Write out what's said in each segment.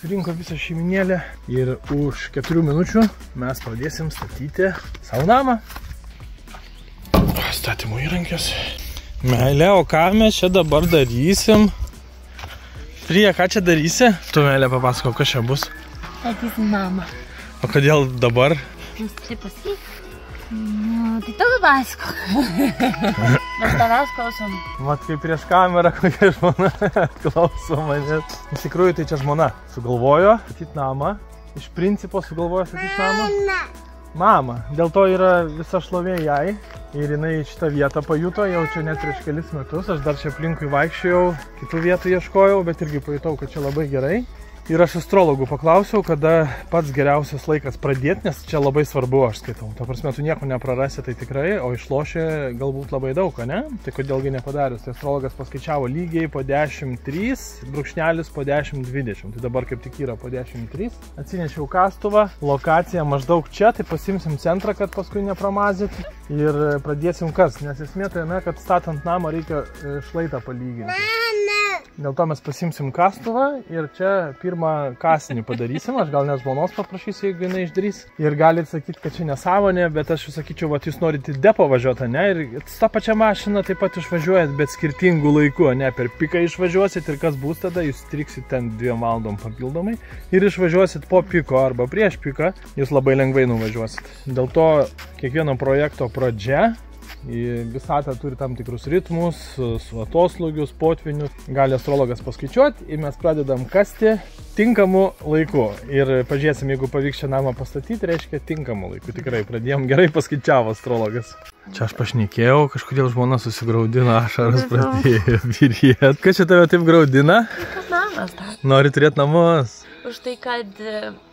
susirinko visą šeiminėlę ir už 4 minučių mes pradėsim statyti savo namą. Statymo įrankis. Meilė, o ką mes čia dabar darysim? Prija, ką čia darysi? Tu, Meilė, papasako, kas čia bus? Statysim namą. O kodėl dabar? Jūs taip pasakyk? Nu, tai tau papasako. Mes tavęs klausom. Mat, kaip prieš kamerą, kokia žmona klauso manęs. Iš tikrųjų, tai čia žmona sugalvojo statyti namą. Iš principo sugalvojo statyti namą. Mama. Dėl to yra visa šlovė jai. Ir jinai šitą vietą pajuto jau čia net prieš kelis metus. Aš dar čia aplinkui vaikščiojau, kitų vietų ieškojau, bet irgi pajutau, kad čia labai gerai. Ir aš astrologų paklausiau, kada pats geriausias laikas pradėti, nes čia labai svarbu, aš skaitau. Ta prasme, tu nieko neprarasi, tai tikrai, o išlošia galbūt labai daug, ne? Tai kodėlgi nepadarius. Tai astrologas paskaičiavo lygiai po 10,3, brūkšnelis po 10,20. Tai dabar kaip tik yra po 10,3. Atsinešiau kastuvą, lokacija maždaug čia, tai pasimsim centrą, kad paskui nepramazyti. Ir pradėsim kas, nes esmė tai, kad statant namą reikia šlaitą palyginti. Dėl to mes pasimsim kastuvą ir čia pirmą kasinį padarysim. Aš gal net žmonos paprašysiu, jeigu jinai išdrys. Ir galit sakyti, kad čia nesąmonė, bet aš jūs sakyčiau, vat jūs norite į depo važiuoti, ne? Ir tą pačią mašiną taip pat išvažiuojat, bet skirtingų laikų, ne? Per piką išvažiuosit ir kas bus tada, jūs striksit ten 2 valandom papildomai. Ir išvažiuosit po piko arba prieš piką, jūs labai lengvai nuvažiuosit. Dėl to kiekvieno projekto pradžia visata turi tam tikrus ritmus, su atoslūgius, potvinius. Gali astrologas paskaičiuoti ir mes pradedam kasti tinkamu laiku. Ir pažiūrėsim, jeigu pavyks šią namą pastatyti, reiškia tinkamu laiku. Tikrai pradėjom gerai, paskaičiavo astrologas. Čia aš pašnekėjau, kažkodėl žmona susigraudina, ašaras pradėjo byrėt. Kas čia tave taip graudina? Kad namas dar. Nori turėti namus? Už tai, kad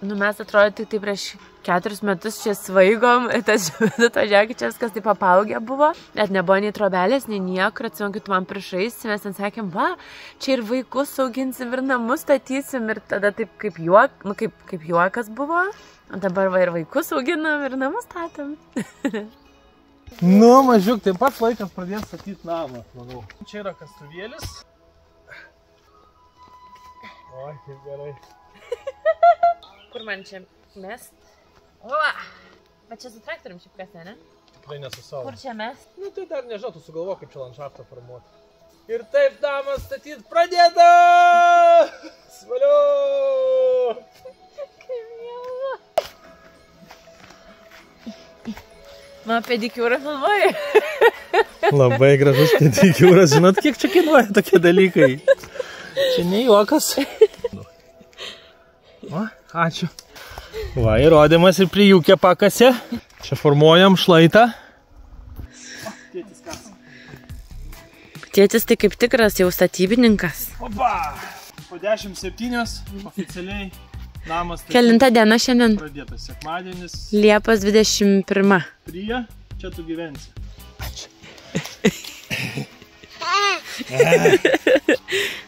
mes atrodo tik tai prieš 4 metus čia svaigom, tas atvažiuokit čia viskas taip apaugę buvo. Net nebuvo nei trobelės, nei niekur, atsimenu, kai tu man priešais, mes ten sakėm, va, čia ir vaikus auginsim, ir namus statysim, ir tada taip kaip juokas buvo. O dabar va ir vaikus auginam, ir namus statom. Nu, mažiuk, taip pat laikas pradės statyti namą, manau. Čia yra kastuvėlis. Oi, kaip gerai. Kur man čia mest? Ova! Bet čia su traktorium šiaip kas, ne? Tikrai nesu savo. Kur čia mest? Nu, tai dar nežinau, tu sugalvok, kaip čia landšaftą formuoti. Ir taip namą statyti pradėta! Svaliu! Kaip miela! Man pedikiūrą filmuoji. Labai gražus pedikiūras. Žinot, kiek čia kainuoja tokie dalykai? Čia ne juokas. O, ačiū. Va, įrodymas ir prijūkė pakasė. Čia formuojam šlaitą. Tėtis kas? Tėtis tai kaip tikras jau statybininkas. Opa! Po 10:07 oficialiai namas statyti. Kelinta diena šiandien? Pradėtas sekmadienis. Liepos 21. Prija, čia tu gyvensi. Ačiū.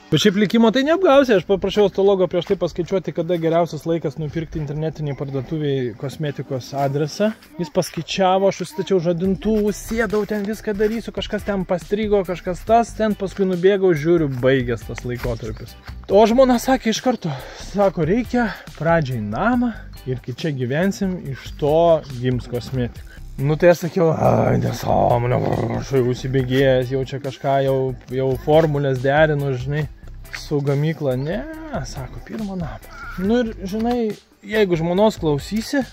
Bet šiaip likimo tai neapgausi. Aš paprašiau astrologo prieš tai paskaičiuoti, kada geriausias laikas nupirkti internetiniai parduotuviai kosmetikos adresą. Jis paskaičiavo, aš užstačiau žadintuvų, sėdau ten viską darysiu, kažkas ten pastrigo, kažkas tas, ten paskui nubėgau, žiūriu, baigęs tas laikotarpis. O žmona sakė iš karto, sako, reikia pradžiai namą ir kai čia gyvensim, iš to gims kosmetika. Nu tai aš sakiau, ai, nesąmonė, aš jau užsibėgėjęs, jau čia kažką, jau formulės derinu, žinai, su gamykla. Ne, sako, pirmą namą. Nu ir, žinai, jeigu žmonos klausysi,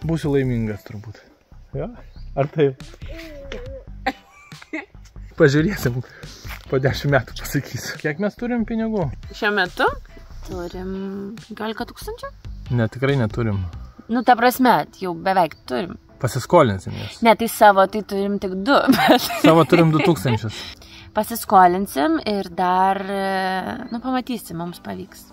būsiu laimingas turbūt. Jo? Ar taip? Pažiūrėsim, po 10 metų pasakysiu. Kiek mes turim pinigų? Šiuo metu turim 15 000? Ne, tikrai neturim. Nu, ta prasme, jau beveik turim. Pasiskolinsim jas. Ne, tai savo, tai turim tik 2. Savo turim 2000. Pasiskolinsim ir dar, nu, pamatysim, mums pavyks.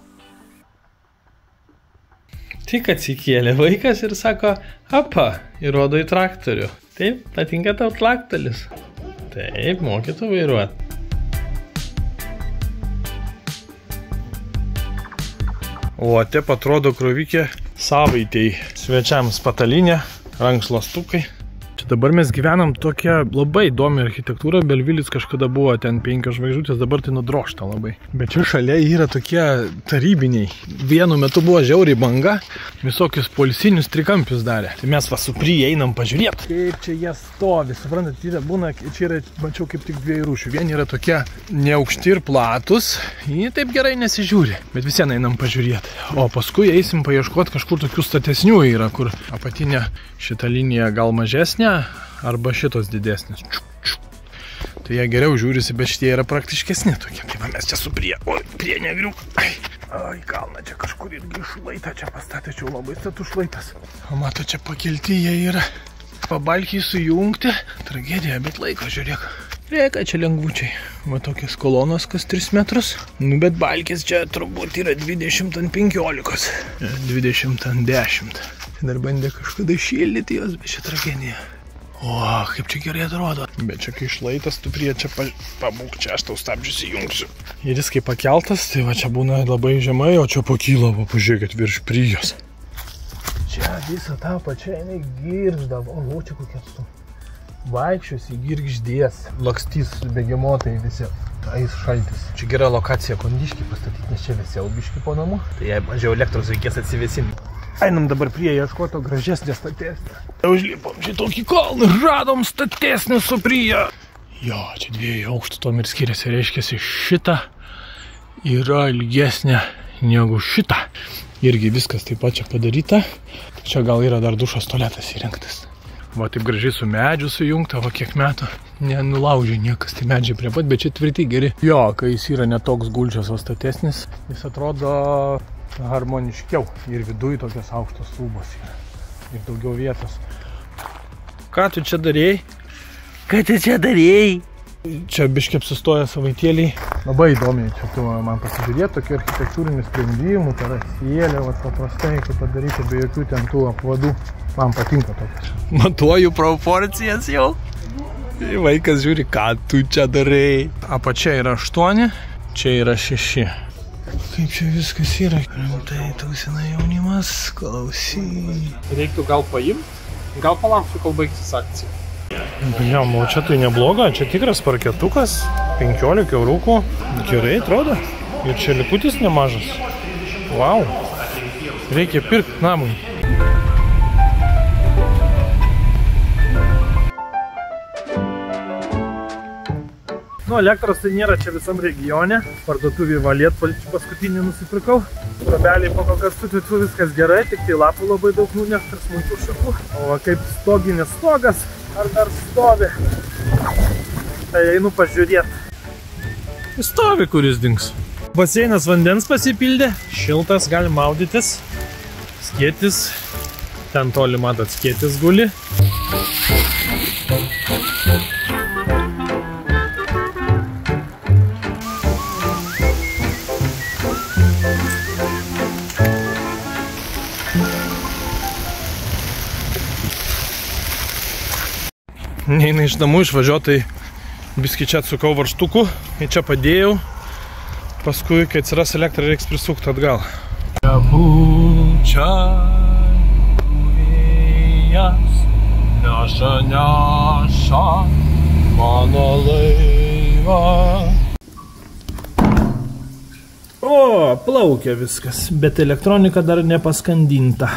Tik atsikėlė vaikas ir sako, apa, įrodo į traktorių. Taip, patinka tau traktorius. Taip, mokytų vairuoti. O, taip atrodo krovikė savaitei. Svečiams patalinė, rankšluostukai. Čia Dabar mes gyvenam tokią labai įdomią architektūrą. Belvilis kažkada buvo ten 5 žvaigždutės, dabar tai nudrošta labai. Bet čia šalia yra tokie tarybiniai. Vienu metu buvo žiauriai banga, visokius poilsinius trikampius darė. Tai mes va su Prija einam pažiūrėti. Kaip čia jie stovi, suprantat, būna, čia yra, mačiau kaip tik 2 rūšių. Vieni yra tokie neaukšti ir platus, jie taip gerai nesižiūri, bet visi einam pažiūrėti. O paskui eisim paieškoti kažkur tokių statesnių yra, kur apatinė šita linija gal mažesnė, arba šitos didesnės. Tai jie geriau žiūrisi, bet šitie yra praktiškesni tokie. Tai va mes čia su Prija. Oi, Prija negriuk. Ai, kalna čia kažkur irgi šlaitą čia pastatėčiau, labai status šlaitas. O mato, čia pakelti jie yra. Pabalkiai sujungti. Tragedija, bet laiko žiūrėk. Prieka čia lengvučiai. Va tokias kolonos kas 3 metrus. Nu, bet balkis čia turbūt yra 20 ant 15. 20 ant 10. Dar bandė kažkada šildyti jos, bet čia tragedija. O, kaip čia gerai atrodo. Bet čia kai šlaitas, tu Prie čia pabūk, čia aš tau stabdžius įjungsiu. Ir jis kai pakeltas, tai va čia būna labai žemai, o čia pakyla, va pažiūrėkit, virš Prijos. Čia visą tą pačią jinai girgždavo. O, čia kokia tu. Vaikščios į girgždės. Lakstys bėgimotai visi. Tais šaltis. Čia gera lokacija kondiškį pastatyti, nes čia visi albiški po namu. Tai jei mažiau elektros reikės atsivesinti. Einam dabar Prie ieškoto gražesnė statesnė. Užlipom šitokį kalną, radom statesnę su Prija. Jo, čia 2 aukštų tom ir skiriasi, reiškiasi šita yra ilgesnė negu šita. Irgi viskas taip pat čia padaryta. Čia gal yra dar dušas tualetas įrengtas. Va taip gražiai su medžiu sujungta, va kiek metų. Nenulaužė niekas, tai medžiai prie pat, bet čia tvirti geri. Jo, kai jis yra netoks gulčias, o statesnis, jis atrodo harmoniškiau. Ir viduj tokios aukštos lubos yra. Ir daugiau vietos. Ką tu čia darėjai? Ką tu čia darėjai? Čia biškai apsistoja savaitėliai. Labai įdomiai čia tu man pasižiūrėti, tokių architektūrinių sprendimų, terasėlė, va paprastai, kaip padaryti, be jokių ten tų apvadų. Man patinka tokias. Matuoju proporcijas jau. Vaikas žiūri, ką tu čia darėjai. Apačia yra 8, čia yra 6. Kaip čia viskas yra. Tai tausina jaunimas, klausy. Reiktų gal paimti, gal palauksiu, kol baigsis akcija. Bliam, o čia tai nebloga, čia tikras parketukas, 15 eurukų, gerai atrodo. Ir čia likutis nemažas. Vau, reikia pirkti namui. Nu, elektros tai nėra čia visam regione. Parduotuvį valėt paskutinį nusipirkau. Trobeliai po kokias tu viskas gerai, tik tai lapų labai daug nunešta ir smulkių šakų. O kaip stoginis stogas, ar dar stovi. Tai einu pažiūrėti. Stovi, kuris dings. Baseinas vandens pasipildė, šiltas, gali maudytis. Skėtis, ten toli matot skėtis guli. Neina iš namų išvažiuotai, biskį čia atsukau varžtukų, į čia padėjau, paskui, kai atsiras elektrą, reiks prisukti atgal. Čia pučia vėjas, neša mano laivą. O, plaukia viskas, bet elektronika dar nepaskandinta.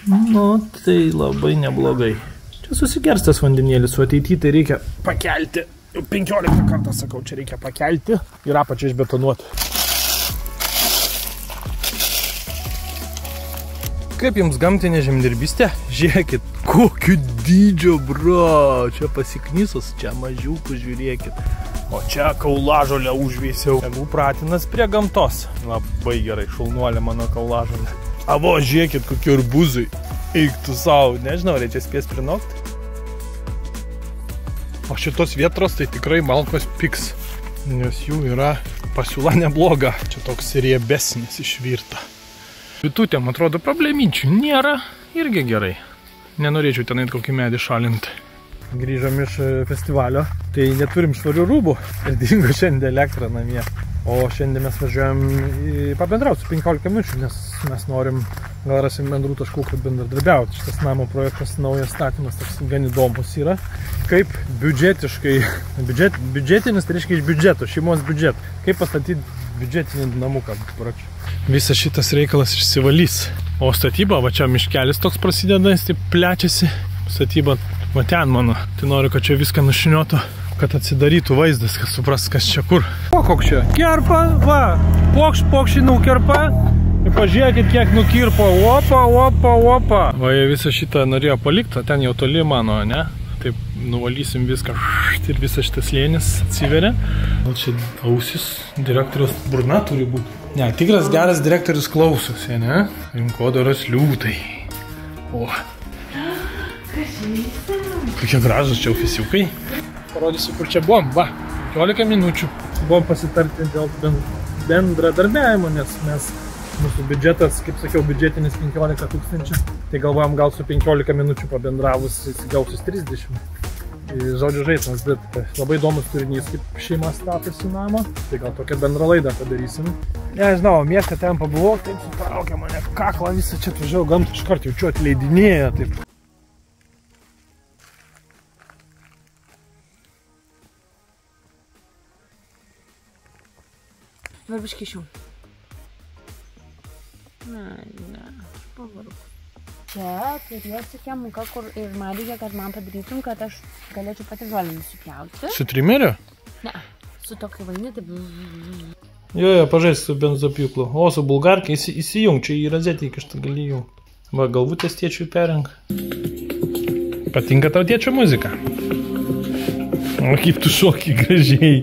Nu, tai labai neblogai. Susigerstas vandenėlis, su ateityje tai reikia pakelti. 15 kartą sakau, čia reikia pakelti ir apačią išbetonuoti. Kaip jums gamtinė žemdirbystė? Žiūrėkit, kokiu dydžio, bro. Čia pasiknysus, čia mažiukų, žiūrėkit. O čia kaulažolę užveisiau. Jeigu pratinas prie gamtos. Labai gerai, šulnuolė mano kaulažolė. Avo, žiūrėkit, kokie arbūzai. Eik tu savo, nežinau, reikia spės prinokti. O šitos vietros tai tikrai malkos piks, nes jų yra pasiūla nebloga. Čia toks riebesnis išvirta. Bitutėm atrodo probleminčių nėra, irgi gerai. Nenorėčiau ten eit kokį medį šalinti. Grįžom iš festivalio, tai neturim švarių rūbų ir dingo šiandien elektrą namie. O šiandien mes važiuojam pabendrauti su 15 minučių, nes mes norim, gal rasim bendrų taškų, kad bendradarbiauti. Šitas namo projektas, naujas statymas, toks gan įdomus yra. Kaip biudžetiškai, biudžetinis, tai reiškia iš biudžeto, šeimos biudžeto. Kaip pastatyti biudžetinį namuką. Visas šitas reikalas išsivalys. O statyba, va čia miškelis toks prasideda, jis taip plečiasi. Statyba, va ten mano, tai noriu, kad čia viską nušiniotų, kad atsidarytų vaizdas, kad supras, kas čia kur. O, koks čia? Kerpa, va, pokščiai nukerpa. Ir pažiūrėkit, kiek nukirpo. Opa. Va, jie visą šitą norėjo palikti, ten jau toli mano, ne? Taip, nuvalysim viską ir visas šitas slėnis atsiveria. Gal čia ausis direktoriaus burna turi būti. Ne, tikras geras direktorius klausosi, ne? Rinkodaros liūtai. O. Kokie gražus čia ofisiukai. Parodysiu, kur čia buvom. Va, 15 minučių. Buvom pasitarti dėl bendradarbiavimo, nes mūsų biudžetas, kaip sakiau, biudžetinis 15 000. Tai galvojam, gal su 15 minučių pabendravus įsigausis 30. Žodžiu žaismas, bet labai įdomus turinys, kaip šeima statosi namą. Tai gal tokią bendrą laidą padarysim. Nežinau, miestą ten pabuvau, taip sutraukė mane kaklą, visą čia atvažiavau, gamtą iškart jaučiu atleidinėję. Taip. Varbiškišiau. Ne, pavargu. Čia turėsiu kemuką, kur ir man reikia, kad man padarytum, kad aš galėčiau pati žolę nusipjauti. Su trimeriu? Ne, su tokiu vaini, taip... Jo, pažaisi su benzopjūklu. O, su bulgarkai įsijung, čia į rozetį kažtą gali jau. Va, galvutės tėčiui perink. Patinka tau tėčio muzika? O, kaip tu šoki gražiai.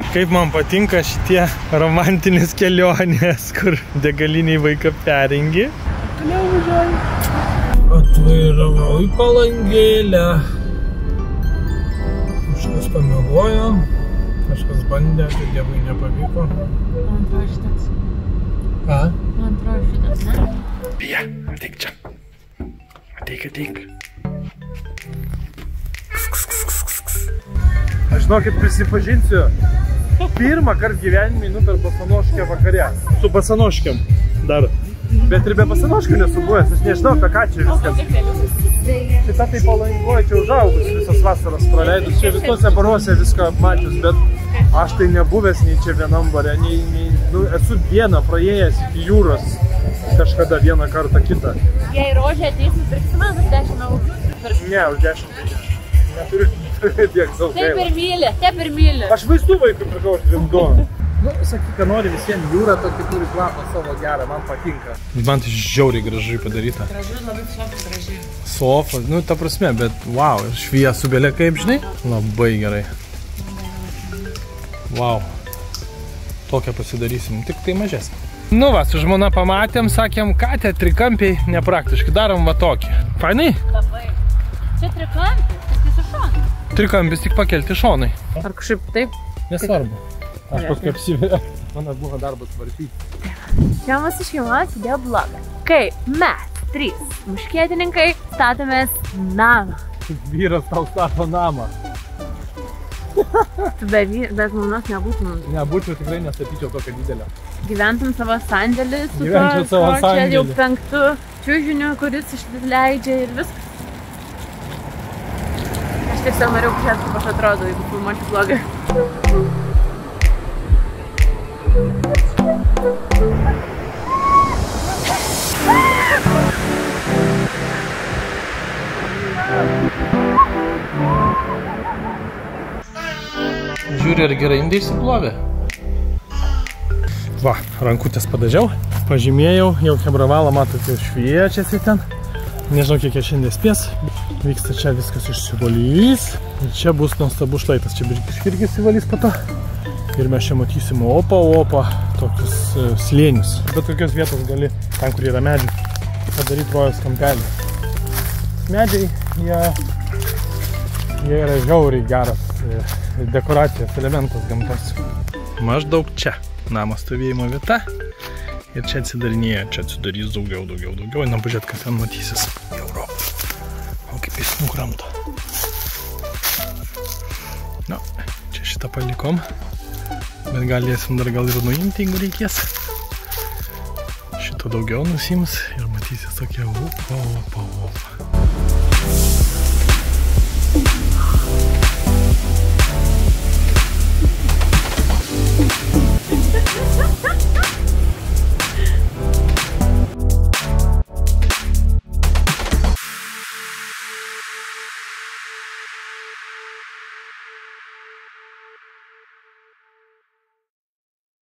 Kaip man patinka šitie romantinės kelionės, kur degaliniai vaiką perengi. Toliau važiuoju. Atvairavau į Palangėlę. Kažkas pamiegojo, kažkas bandė, tai dievui nepavyko. Man atrodo šitas. Ką? Man atrodo šitas, ne? Pija, ateik čia. Ateik. Aš žinokit, prisipažinsiu. Pirmą kartą gyvenime einu per basanoškę vakare. Su basanoškėm dar. Bet ir be basanoškių nesu buvęs, aš nežinau, apie ką čia viskas. Šita tai Palangoje čia užaugus visas vasaras praleidus. Čia visose baruose viską mačius, bet aš tai nebuvęs nei čia vienam bare, esu vieną praėjęs iki jūros kažkada vieną kartą kitą. Jei rožė ateis, pirksi man už 10 eurų. Ne, už 10 tai neturiu tiek daug gaila. Taip ir myli. Aš vaistų vaikui pirkau už 2 duoną. Nu, sakyk, kad nori visiems jūra tokį turi kvapą savo gerą, man patinka. Man tai žiauriai gražiai padaryta. Gražiai, labai sofa gražiai. Sofa, nu ta prasme, bet wow, šviesų belė kaip, žinai, labai gerai. Wow. Tokią pasidarysim, tik tai mažesnį. Nu va, su žmona pamatėm, sakėm, katė, trikampiai, nepraktiškai, darom va tokį. Fainai? Labai. Čia trikampis, tik su šonai. Trikampis tik pakelti šonai. Ar kažkaip taip? Nesvarbu. Aš paskui apsiverė. Mano buvo darbas vartyti. Čia mūsų šeima atsidėjo blogą. Kai mes, 3 muškietininkai, statėmės namą. Vyras tau stato namą. Tu be žmonos nebūtum. Nebūčiau, tikrai nestatyčiau tokio didelio. Gyventum savo sandėlį su Gyvenčiau savo čia jau sandėlį. 5 čiužiniu, kuris išleidžia ir viskas. Aš tiesiog norėjau pažiūrėti, kaip aš atrodo, jeigu filmuočiau vlogą. Žiūri, ar gerai indai išsiplovė. Va, rankutės padažiau, pažymėjau, jau hebravalą matote šviečiasi ten. Nežinau, kiek aš šiandien spės. Vyksta čia viskas išsivalys. Ir čia bus nuostabus šlaitas, čia biškiškai irgi įsivalys po to. Ir mes čia matysim opa, tokius slėnius. Bet tokios vietos gali, ten kur yra medžiai, padaryti rojos kampelį. Medžiai, jie yra žiauriai geras dekoracijos elementas gamtos. Maždaug čia namo stovėjimo vieta. Ir čia atsidarinėja, čia atsidarys daugiau. Einam pažiūrėt, kas ten matysis. Europą. O kaip jis nukramto. Šitą palikom. Bet galėsim dar gal ir nuimti, jeigu reikės. Šito daugiau nusims ir matysis tokie opa.